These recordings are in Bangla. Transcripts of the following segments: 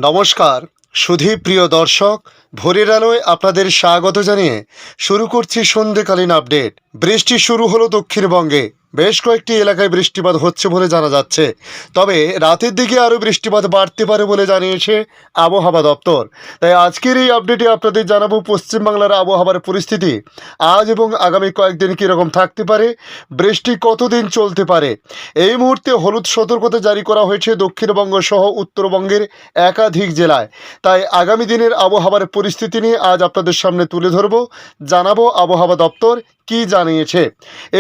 নমস্কার সুধী প্রিয় দর্শক, ভোরের আলোয় আপনাদের স্বাগত জানিয়ে শুরু করছি সন্ধ্যেকালীন আপডেট। বৃষ্টি শুরু হলো দক্ষিণবঙ্গে, বেশ কয়েকটি এলাকায় বৃষ্টিপাত হচ্ছে বলে জানা যাচ্ছে। তবে রাতের দিকে আরও বৃষ্টিপাত বাড়তে পারে বলে জানিয়েছে আবহাওয়া দপ্তর। তাই আজকের এই আপডেটে আপনাদের জানাবো পশ্চিমবাংলার আবহাওয়ার পরিস্থিতি আজ এবং আগামী কয়েকদিন কীরকম থাকতে পারে, বৃষ্টি কতদিন চলতে পারে। এই মুহূর্তে হলুদ সতর্কতা জারি করা হয়েছে দক্ষিণবঙ্গ সহ উত্তরবঙ্গের একাধিক জেলায়। তাই আগামী দিনের আবহাওয়ার পরিস্থিতি নিয়ে আজ আপনাদের সামনে তুলে ধরব, জানাবো আবহাওয়া দপ্তর কি জানিয়েছে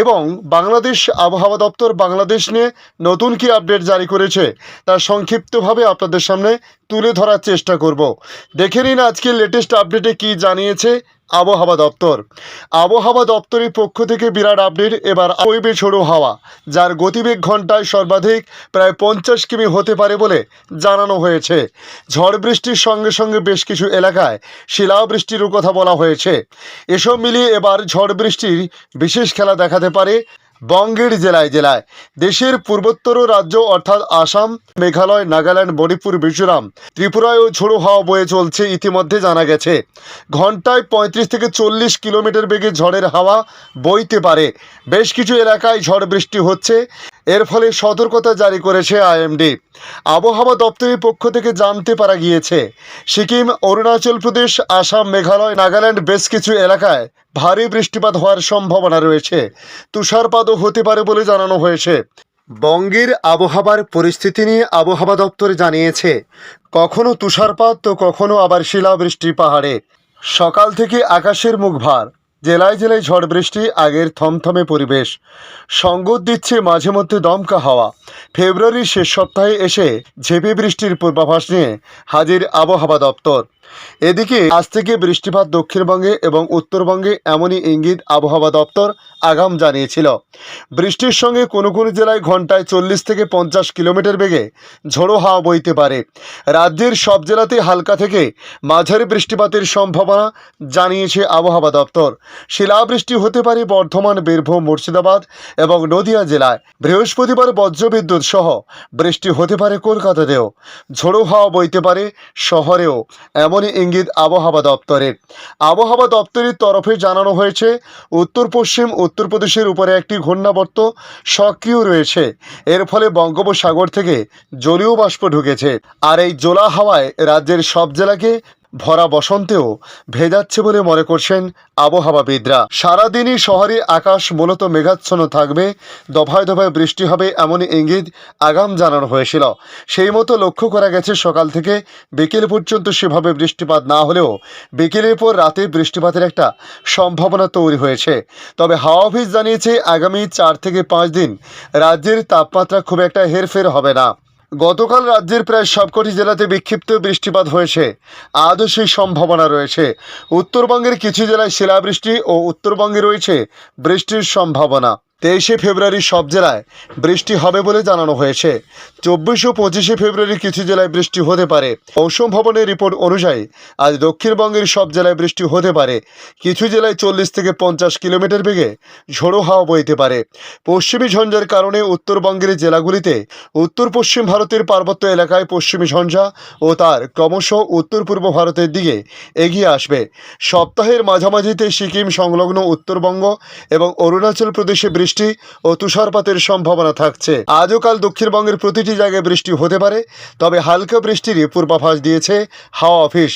এবং বাংলাদেশ আবহাওয়া দপ্তর বাংলাদেশ নিয়ে নতুন কি আপডেট জারি করেছে তা সংক্ষিপ্তভাবে আপনাদের সামনে তুলে ধরার চেষ্টা করব। দেখে নিন আজকে লেটেস্ট আপডেটে কি জানিয়েছে আবহাওয়া দপ্তর। আবহাওয়া দপ্তরের পক্ষ থেকে বিরাট আপডেট। এবার বইবে ঝোড়ো হাওয়া, যার গতিবেগ ঘন্টায় সর্বাধিক প্রায় 50 কিমি হতে পারে বলে জানানো হয়েছে। ঝড় বৃষ্টির সঙ্গে সঙ্গে বেশ কিছু এলাকায় শিলাবৃষ্টিরও কথা বলা হয়েছে। এসব মিলিয়ে এবার ঝড় বৃষ্টির বিশেষ খেলা দেখাতে পারে বঙ্গের জেলায় জেলায়। দেশের পূর্বোত্তর রাজ্য অর্থাৎ আসাম, মেঘালয়, নাগাল্যান্ড, মণিপুর, মিজোরাম, ত্রিপুরায়ও ঝোড়ো হাওয়া বয়ে চলছে ইতিমধ্যে জানা গেছে। ঘন্টায় 35 থেকে 40 কিলোমিটার বেগে ঝড়ের হাওয়া বইতে পারে। বেশ কিছু এলাকায় ঝড় বৃষ্টি হচ্ছে, এর ফলে সতর্কতা জারি করেছে আইএমডি। আবহাওয়া দপ্তরের পক্ষ থেকে জানতে পারা গিয়েছে সিকিম, অরুণাচল প্রদেশ, আসাম, মেঘালয়, নাগাল্যান্ড বেশ কিছু এলাকায় ভারী বৃষ্টিপাত হওয়ার সম্ভাবনা রয়েছে। তুষারপাতও হতে পারে বলে জানানো হয়েছে। বঙ্গের আবহাওয়ার পরিস্থিতি নিয়ে আবহাওয়া দপ্তর জানিয়েছে কখনো তুষারপাত তো কখনো আবার শিলাবৃষ্টি পাহাড়ে। সকাল থেকে আকাশের মুখ ভার, জেলায় জেলায় ঝড় বৃষ্টি, আগের থমথমে পরিবেশ। সঙ্গত দিচ্ছে মাঝে মধ্যে দমকা হাওয়া। ফেব্রুয়ারির শেষ সপ্তাহে এসে ঝেঁপে বৃষ্টির পূর্বাভাস নিয়ে হাজির আবহাওয়া দপ্তর। এদিকে আজ থেকে বৃষ্টিপাত দক্ষিণবঙ্গে এবং উত্তরবঙ্গে, এমনই ইঙ্গিত আবহাওয়া দপ্তর আগাম জানিয়েছিল। বৃষ্টির সঙ্গে কোনো কোনো জেলায় ঘন্টায় 40 থেকে 50 কিলোমিটার বেগে ঝোড়ো হাওয়া বইতে পারে। রাজ্যের সব জেলাতে হালকা থেকে মাঝারি বৃষ্টিপাতের সম্ভাবনা জানিয়েছে আবহাওয়া দপ্তর। শিলাবৃষ্টি হতে পারে বর্ধমান, বীরভূম, মুর্শিদাবাদ এবং নদিয়া জেলায়। বৃহস্পতিবার বজ্রবিদ্যুৎ সহ বৃষ্টি হতে পারে কলকাতাতেও। ঝোড়ো হাওয়া বইতে পারে শহরেও, এমনই ইঙ্গিত আবহাওয়া দপ্তরের। আবহাওয়া দপ্তরের তরফে জানানো হয়েছে উত্তর পশ্চিম উত্তরপ্রদেশের উপরে একটি ঘূর্ণাবর্ত সক্রিয় রয়েছে। এর ফলে বঙ্গোপসাগর থেকে জলীয় বাষ্প ঢুকেছে, আর এই জোলা হাওয়ায় রাজ্যের সব জেলাকে ভরা বসন্তেও ভেজাচ্ছে বলে মনে করছেন আবহাওয়াবিদরা। সারাদিনই শহরে আকাশ মূলত মেঘাচ্ছন্ন থাকবে, দফায় দফায় বৃষ্টি হবে, এমনই ইঙ্গিত আগাম জানানো হয়েছিল। সেই মতো লক্ষ্য করা গেছে সকাল থেকে বিকেল পর্যন্ত সেভাবে বৃষ্টিপাত না হলেও বিকেলের পর রাতে বৃষ্টিপাতের একটা সম্ভাবনা তৈরি হয়েছে। তবে হাওয়া অফিস জানিয়েছে আগামী 4 থেকে 5 দিন রাজ্যের তাপমাত্রা খুব একটা হেরফের হবে না। গতকাল রাজ্যের প্রায় সবকটি জেলাতে বিক্ষিপ্ত বৃষ্টিপাত হয়েছে, আজও সেই সম্ভাবনা রয়েছে। উত্তরবঙ্গের কিছু জেলায় শিলাবৃষ্টি ও উত্তরবঙ্গে রয়েছে বৃষ্টির সম্ভাবনা। 23শে ফেব্রুয়ারি সব জেলায় বৃষ্টি হবে বলে জানানো হয়েছে। 24 ও 25শে ফেব্রুয়ারি কিছু জেলায় বৃষ্টি হতে পারে। মৌসুম ভবনের রিপোর্ট অনুযায়ী আজ দক্ষিণবঙ্গের সব জেলায় বৃষ্টি হতে পারে। কিছু জেলায় 40 থেকে 50 কিলোমিটার বেগে ঝোড়ো হাওয়া বইতে পারে। পশ্চিমী ঝঞ্ঝার কারণে উত্তরবঙ্গের জেলাগুলিতে উত্তর পশ্চিম ভারতের পার্বত্য এলাকায় পশ্চিমী ঝঞ্ঝা ও তার ক্রমশ উত্তর পূর্ব ভারতের দিকে এগিয়ে আসবে। সপ্তাহের মাঝামাঝিতে সিকিম সংলগ্ন উত্তরবঙ্গ এবং অরুণাচল প্রদেশে বৃষ্টি ও তুষারপাতের সম্ভাবনা থাকছে। আজও কাল দক্ষিণবঙ্গের প্রতিটি জায়গায় বৃষ্টি হতে পারে, তবে হালকা বৃষ্টির পূর্বাভাস দিয়েছে হাওয়া অফিস।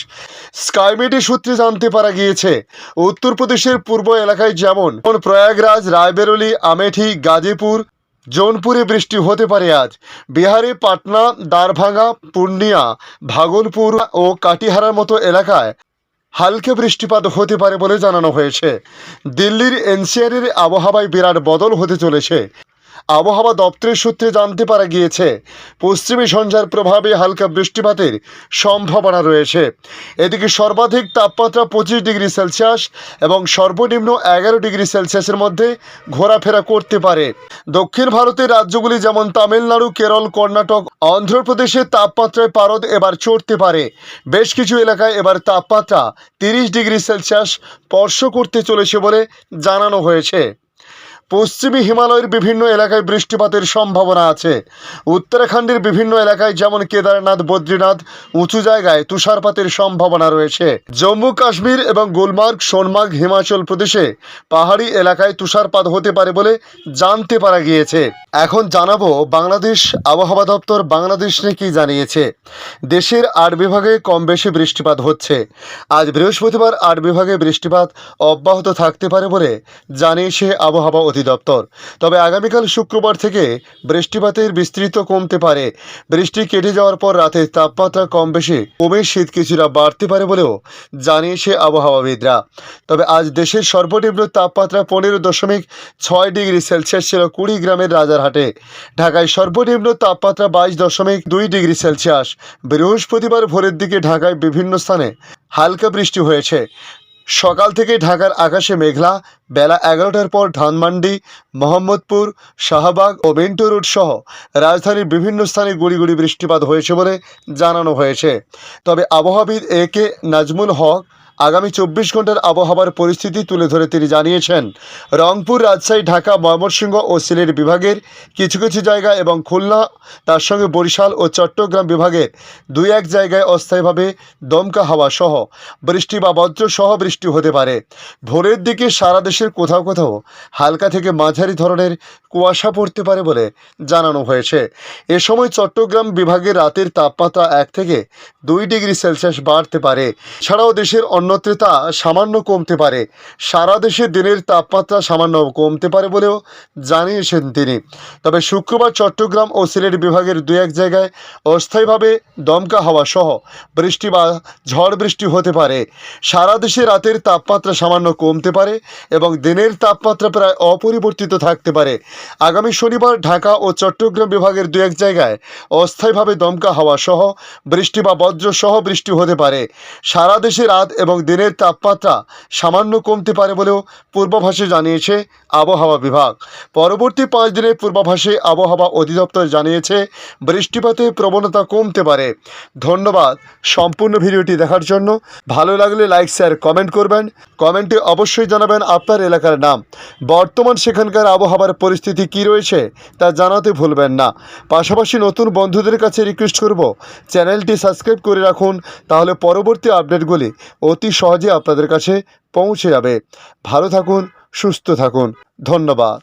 স্কাইমেট সূত্রে জানতে পারা গিয়েছে উত্তরপ্রদেশের পূর্ব এলাকায় যেমন প্রয়াগরাজ, রায়বেরেলি, আমেঠি, গাজীপুর, জৌনপুরে বৃষ্টি হতে পারে আজ। বিহারে পাটনা, দারভাঙ্গা, পূর্ণিয়া, ভাগলপুর ও কাটিহারার মতো এলাকায় হালকা বৃষ্টিপাত হতে পারে বলে জানানো হয়েছে। দিল্লির এনসিআরের আবহাওয়ায় বিরাট বদল হতে চলেছে। আবহাওয়া দপ্তরের সূত্রে জানতে পারা গিয়েছে পশ্চিমী ঝঞ্ঝার প্রভাবে হালকা বৃষ্টিপাতের সম্ভাবনা রয়েছে। এদিকে সর্বাধিক তাপমাত্রা 25 ডিগ্রি সেলসিয়াস এবং সর্বনিম্ন 11 ডিগ্রি সেলসিয়াসের মধ্যে ঘোরাফেরা করতে পারে। দক্ষিণ ভারতের রাজ্যগুলি যেমন তামিলনাড়ু, কেরল, কর্ণাটক, অন্ধ্রপ্রদেশের তাপমাত্রায় পারদ এবার চড়তে পারে। বেশ কিছু এলাকায় এবার তাপমাত্রা 30 ডিগ্রি সেলসিয়াস স্পর্শ করতে চলেছে বলে জানানো হয়েছে। পশ্চিমী হিমালয়ের বিভিন্ন এলাকায় বৃষ্টিপাতের সম্ভাবনা আছে। উত্তরাখণ্ডের বিভিন্ন এলাকায় যেমন কেদারনাথ, বদ্রীনাথ উঁচু জায়গায় তুষারপাতের সম্ভাবনা রয়েছে। জম্মু কাশ্মীর এবং গুলমার্গ, সোনমার্গ, হিমাচল প্রদেশে পাহাড়ি এলাকায় তুষারপাত হতে পারে বলে জানতে পারা গিয়েছে। এখন জানাবো বাংলাদেশ আবহাওয়া দপ্তর বাংলাদেশ নিয়ে কি জানিয়েছে। দেশের 8 বিভাগে কম বেশি বৃষ্টিপাত হচ্ছে। আজ বৃহস্পতিবার 8 বিভাগে বৃষ্টিপাত অব্যাহত থাকতে পারে বলে জানিয়েছে আবহাওয়া অধিদপ্তর। তবে আগামীকাল শুক্রবার থেকে বৃষ্টিপাতের বিস্তৃত কমতে পারে। বৃষ্টি কেটে যাওয়ার পর রাতের তাপমাত্রা কম বেশি কমে শীত কিছুটা বাড়তে পারে বলেও জানিয়েছে আবহাওয়াবিদরা। তবে আজ দেশের সর্বনিম্ন তাপমাত্রা 15.6 ডিগ্রি সেলসিয়াস ছিল কুড়িগ্রামের রাজারহাটে। ঢাকায় সর্বনিম্ন তাপমাত্রা 22.2 ডিগ্রি সেলসিয়াস। বৃহস্পতিবার ভোরের দিকে ঢাকায় বিভিন্ন স্থানে হালকা বৃষ্টি হয়েছে। সকাল থেকে ঢাকার আকাশে মেঘলা। বেলা 11টার পর ধানমন্ডি, মোহাম্মদপুর, শাহবাগ ও মিন্টো রোড সহ রাজধানীর বিভিন্ন স্থানে গুঁড়ি গুঁড়ি বৃষ্টিপাত হয়েছে বলে জানানো হয়েছে। তবে আবহাওয়াবিদ একে নাজমুল হক আগামী 24 ঘন্টার আবহাওয়ার পরিস্থিতি তুলে ধরে তিনি জানিয়েছেন, রংপুর, রাজশাহী, ঢাকা, ময়মনসিংহ ও সিলেট বিভাগের কিছু কিছু জায়গা এবং খুলনা, তার সঙ্গে বরিশাল ও চট্টগ্রাম বিভাগের 2-1 জায়গায় অস্থায়ীভাবে দমকা হাওয়া সহ বৃষ্টি বা বজ্র সহ বৃষ্টি হতে পারে। ভোরের দিকে সারা দেশের কোথাও কোথাও হালকা থেকে মাঝারি ধরনের কুয়াশা পড়তে পারে বলে জানানো হয়েছে। এ সময় চট্টগ্রাম বিভাগের রাতের তাপমাত্রা 1 থেকে 2 ডিগ্রি সেলসিয়াস বাড়তে পারে। এছাড়াও দেশের অন্যত্র তা সামান্য কমতে পারে। সারা দেশে দিনের তাপমাত্রা সামান্য কমতে পারে বলেও জানিয়েছেন তিনি। তবে শুক্রবার চট্টগ্রাম ও সিলেট বিভাগের 2-1 জায়গায় অস্থায়ীভাবে দমকা হাওয়া সহ বৃষ্টি বা ঝড় বৃষ্টি হতে পারে। সারা দেশে রাতের তাপমাত্রা সামান্য কমতে পারে এবং দিনের তাপমাত্রা প্রায় অপরিবর্তিত থাকতে পারে। আগামী শনিবার ঢাকা ও চট্টগ্রাম বিভাগের 2-1 জায়গায় অস্থায়ীভাবে দমকা হাওয়া সহ বৃষ্টি বা বজ্র সহ বৃষ্টি হতে পারে। সারা দেশে রাত এবং দিনের তাপমাত্রা সামান্য কমতে পারে বলেও পূর্বাভাসে জানিয়েছে আবহাওয়া বিভাগ। পরবর্তী 5 দিনের পূর্বাভাসে আবহাওয়া অধিদপ্তর জানিয়েছে বৃষ্টিপাতের প্রবণতা কমতে পারে। ধন্যবাদ সম্পূর্ণ ভিডিওটি দেখার জন্য। ভালো লাগলে লাইক, শেয়ার, কমেন্ট করবেন। কমেন্টে অবশ্যই জানাবেন আপনার এলাকার নাম। বর্তমান সেখানকার আবহাওয়ার পরিস্থিতি কী রয়েছে তা জানাতে ভুলবেন না। পাশাপাশি নতুন বন্ধুদের কাছে রিকোয়েস্ট করব, চ্যানেলটি সাবস্ক্রাইব করে রাখুন, তাহলে পরবর্তী আপডেটগুলি অতি সহজে আপনাদের কাছে পৌঁছে যাবে। ভালো থাকুন, সুস্থ থাকুন। ধন্যবাদ।